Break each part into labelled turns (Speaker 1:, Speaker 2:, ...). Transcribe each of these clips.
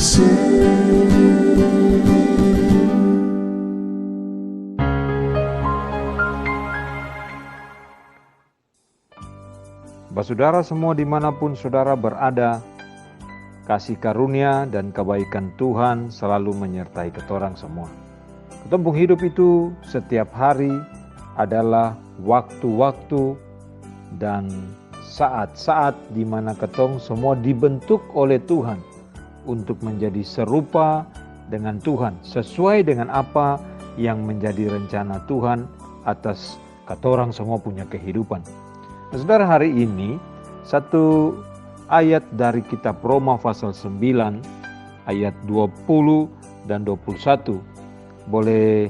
Speaker 1: Bapak saudara semua dimanapun saudara berada, kasih karunia dan kebaikan Tuhan selalu menyertai ketorang semua. Ketembung hidup itu setiap hari adalah waktu-waktu dan saat-saat di mana ketong semua dibentuk oleh Tuhan untuk menjadi serupa dengan Tuhan, sesuai dengan apa yang menjadi rencana Tuhan atas ketorang semua punya kehidupan. Nah, saudara, hari ini satu ayat dari kitab Roma pasal 9 ayat 20 dan 21 boleh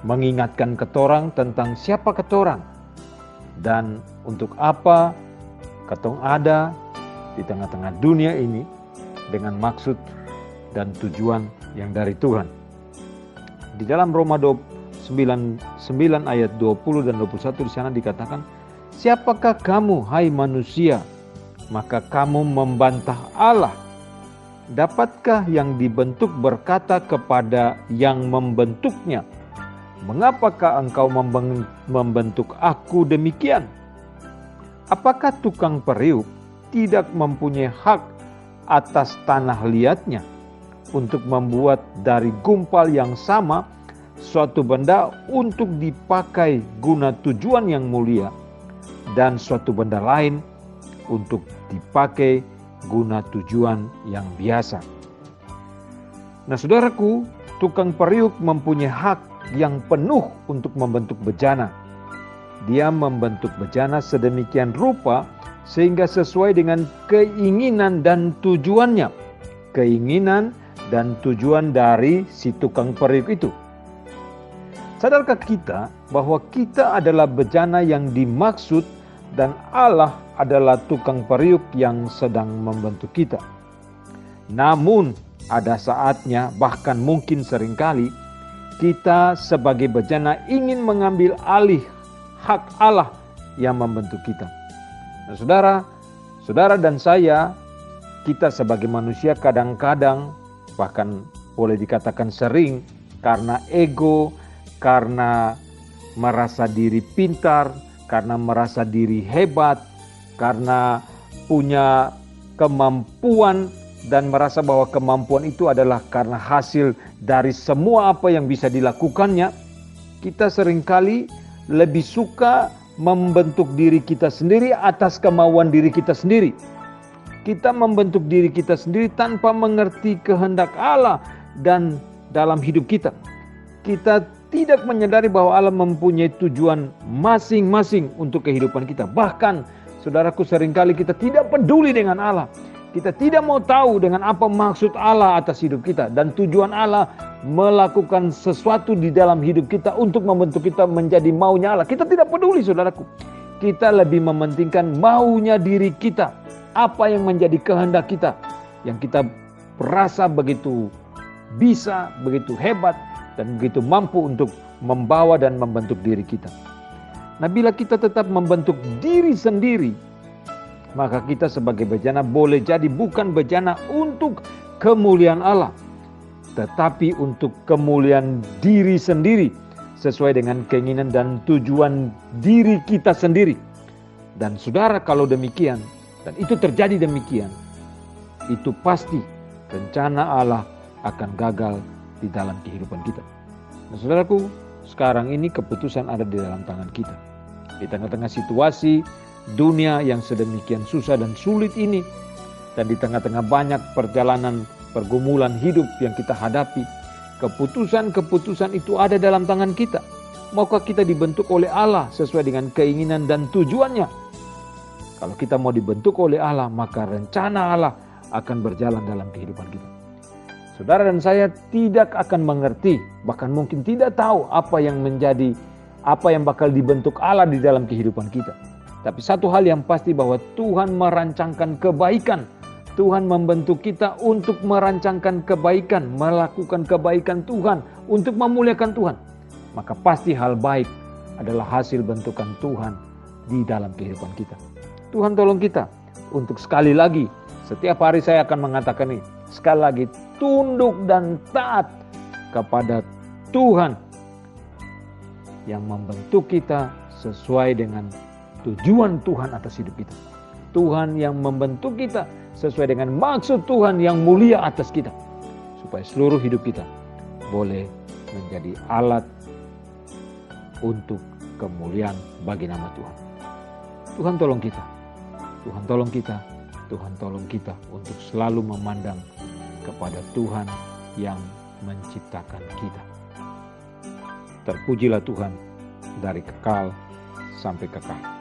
Speaker 1: mengingatkan ketorang tentang siapa ketorang dan untuk apa ketong ada di tengah-tengah dunia ini dengan maksud dan tujuan yang dari Tuhan. Di dalam Roma 9 ayat 20 dan 21 di sana dikatakan, siapakah kamu, hai manusia, maka kamu membantah Allah? Dapatkah yang dibentuk berkata kepada yang membentuknya, mengapakah engkau membentuk aku demikian? Apakah tukang periuk tidak mempunyai hak atas tanah liatnya untuk membuat dari gumpal yang sama suatu benda untuk dipakai guna tujuan yang mulia, dan suatu benda lain untuk dipakai guna tujuan yang biasa. Nah saudaraku, tukang periuk mempunyai hak yang penuh untuk membentuk bejana. Dia membentuk bejana sedemikian rupa sehingga sesuai dengan keinginan dan tujuannya. Keinginan dan tujuan dari si tukang periuk itu. Sadarkah kita bahwa kita adalah bejana yang dimaksud dan Allah adalah tukang periuk yang sedang membentuk kita. Namun ada saatnya, bahkan mungkin seringkali, kita sebagai bejana ingin mengambil alih hak Allah yang membentuk kita. Nah, saudara dan saya, kita sebagai manusia kadang-kadang, bahkan boleh dikatakan sering, karena ego, karena merasa diri pintar, karena merasa diri hebat, karena punya kemampuan dan merasa bahwa kemampuan itu adalah karena hasil dari semua apa yang bisa dilakukannya, kita seringkali lebih suka membentuk diri kita sendiri atas kemauan diri kita sendiri. Kita membentuk diri kita sendiri tanpa mengerti kehendak Allah dan dalam hidup kita. Kita tidak menyadari bahwa Allah mempunyai tujuan masing-masing untuk kehidupan kita. Bahkan, saudaraku, seringkali kita tidak peduli dengan Allah. Kita tidak mau tahu dengan apa maksud Allah atas hidup kita. Dan tujuan Allah melakukan sesuatu di dalam hidup kita untuk membentuk kita menjadi maunya Allah. Kita tidak peduli, saudaraku. Kita lebih mementingkan maunya diri kita. Apa yang menjadi kehendak kita. Yang kita merasa begitu bisa, begitu hebat, dan begitu mampu untuk membawa dan membentuk diri kita. Nah, bila kita tetap membentuk diri sendiri, maka kita sebagai bejana boleh jadi bukan bejana untuk kemuliaan Allah, tetapi untuk kemuliaan diri sendiri, sesuai dengan keinginan dan tujuan diri kita sendiri. Dan saudara, kalau demikian, dan itu terjadi demikian, itu pasti rencana Allah akan gagal di dalam kehidupan kita. Nah, saudaraku, sekarang ini keputusan ada di dalam tangan kita. Di tengah-tengah situasi dunia yang sedemikian susah dan sulit ini, dan di tengah-tengah banyak perjalanan pergumulan hidup yang kita hadapi, keputusan-keputusan itu ada dalam tangan kita. Maukah kita dibentuk oleh Allah sesuai dengan keinginan dan tujuannya? Kalau kita mau dibentuk oleh Allah, maka rencana Allah akan berjalan dalam kehidupan kita. Saudara dan saya tidak akan mengerti, bahkan mungkin tidak tahu apa yang bakal dibentuk Allah di dalam kehidupan kita. Tapi satu hal yang pasti bahwa Tuhan merancangkan kebaikan. Tuhan membentuk kita untuk merancangkan kebaikan, melakukan kebaikan Tuhan, untuk memuliakan Tuhan. Maka pasti hal baik adalah hasil bentukan Tuhan di dalam kehidupan kita. Tuhan tolong kita untuk sekali lagi Setiap hari saya akan mengatakan ini. Sekali lagi, tunduk dan taat kepada Tuhan yang membentuk kita sesuai dengan tujuan Tuhan atas hidup kita. Tuhan yang membentuk kita sesuai dengan maksud Tuhan yang mulia atas kita. Supaya seluruh hidup kita boleh menjadi alat untuk kemuliaan bagi nama Tuhan. Tuhan tolong kita. Tuhan tolong kita. Tuhan tolong kita untuk selalu memandang kepada Tuhan yang menciptakan kita. Terpujilah Tuhan dari kekal sampai kekal.